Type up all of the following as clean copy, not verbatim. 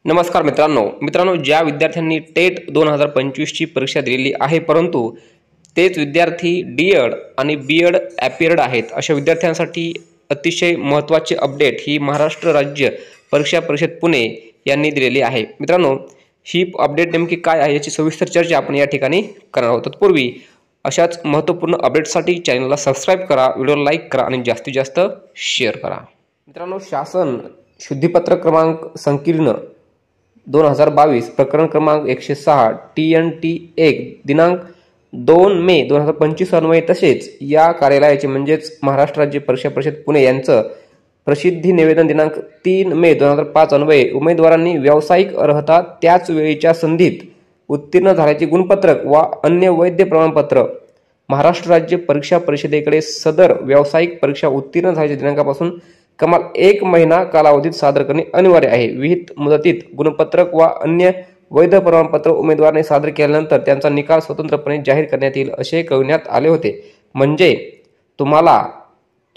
नमस्कार मित्रांनो, ज्या विद्यार्थ्यांनी टेट 2025 ची परीक्षा दिलेली आहे, परंतु तेच विद्यार्थी डी.एड आणि बी.एड ॲपियर्ड आहेत, अशा विद्यार्थ्यांसाठी अतिशय महत्त्वाची अपडेट ही महाराष्ट्र राज्य परीक्षा परिषद पुणे यांनी दिलेली आहे। मित्रांनो, ही अपडेट नेमकी काय आहे याची सविस्तर चर्चा आपण या ठिकाणी करणार आहोत। तत्पूर्वी अशाच महत्त्वपूर्ण अपडेट्ससाठी चॅनलला सबस्क्राइब करा, व्हिडिओला लाईक करा आणि जास्तीत जास्त शेअर करा। मित्रांनो, शासन शुद्धीपत्र क्रमांक संकीर्ण 2022 प्रकरण क्रमांक 106 TNT 1 दिनांक 2 मे 2025 अन्वये तसेच या कार्यालयाचे म्हणजेच महाराष्ट्र राज्य परीक्षा परिषद पुणे यांचं प्रसिद्धी निवेदन दिनांक 3 मे 2005 अन्वये उमेदवारांनी व्यावसायिक अर्हता त्याच वेळीच्या संधीत उत्तीर्ण झाल्याचे गुणपत्रक वा अन्य वैध प्रमाणपत्र महाराष्ट्र राज्य परीक्षा परिषदेकडे सदर व्यावसायिक परीक्षा उत्तीर्ण झाल्याच्या दिनांकापासून कमाल 1 महिना कालावधीत सादर करणे अनिवार्य आहे। विहित मुदतीत गुणपत्रक वा अन्य वैध प्रमाणपत्र उमेदवाराने सादर केल्यानंतर त्यांचा निकाल स्वतंत्रपणे जाहीर करण्यात येईल असे कळविण्यात आले होते। म्हणजे तुम्हाला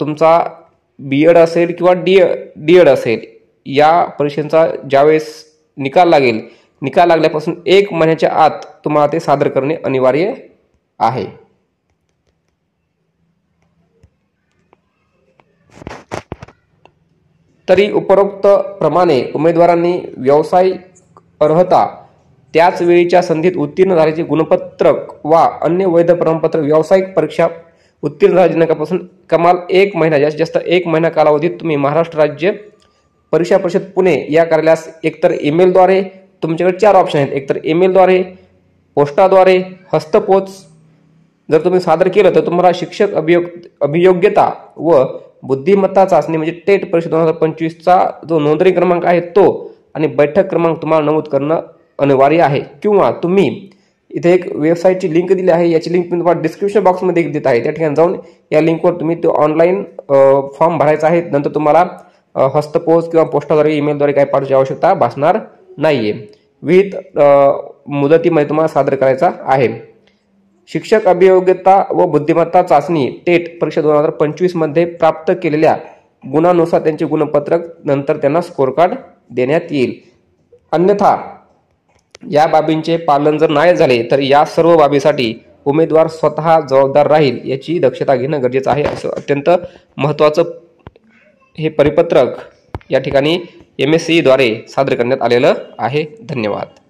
तुमचा बी.एड असेल किंवा डी.एड असेल, या परीक्षेचा ज्यावेळेस निकाल लागेल, निकाल लागल्यापासून 1 महिन्याच्या आत तुम्हाला ते सादर करणे अनिवार्य आहे। तरी उपरोक्त प्रमाणे उमेदवारांनी व्यावसायिक अर्हता त्याच वेळीच्या संधीत उत्तीर्ण झाल्याचे गुणपत्रक वा अन्य वैध प्रमाणपत्र व्यावसायिक परीक्षा उत्तीर्ण झाल्याच्या दिनांकापासून कमाल 1 महिना जास्तीत जास्त 1 महिना कालावधीत तुम्ही महाराष्ट्र राज्य परीक्षा परिषद पुणे या कार्यालयास एकतर ईमेलद्वारे, तुमच्याकडे 4 ऑप्शन आहेत, एकतर ईमेलद्वारे, पोस्टाद्वारे, हस्तपोच जर तुम्ही सादर केलं तर तुम्हाला शिक्षक अभियोग्यता व बुद्धिमत्ता चाचणी म्हणजे टेट परीक्षा 2025 चा जो नोंदणी क्रमांक आहे तो आणि बैठक क्रमांक तुम्हाला नमूद करणं अनिवार्य आहे। किंवा तुम्ही इथे एक वेबसाईटची लिंक दिली आहे, याची लिंक मी तुम्हाला डिस्क्रिप्शन बॉक्समध्ये देत आहे, त्या ठिकाणी जाऊन या लिंकवर तुम्ही तो ऑनलाईन फॉर्म भरायचा आहे। नंतर तुम्हाला हस्तपोच किंवा पोस्टाद्वारे ईमेलद्वारे काही पाठवायची आवश्यकता भासणार नाहीये। विहित मुदतीमध्ये तुम्हाला सादर करायचा आहे। शिक्षक अभियोग्यता व बुद्धिमत्ता चाचणी टेट परीक्षा 2025 मध्ये प्राप्त केलेल्या गुणानुसार त्यांचे गुणपत्रक नंतर त्यांना स्कोर कार्ड देण्यात येईल। अन्यथा या बाबींचे पालन जर नाही झाले तर या सर्व बाबीसाठी उमेदवार स्वतः जबाबदार राहील याची दक्षता घेणं गरजेचं आहे। असं अत्यंत महत्त्वाचं हे परिपत्रक या ठिकाणी MSCE द्वारे सादर करण्यात आलेलं आहे। धन्यवाद।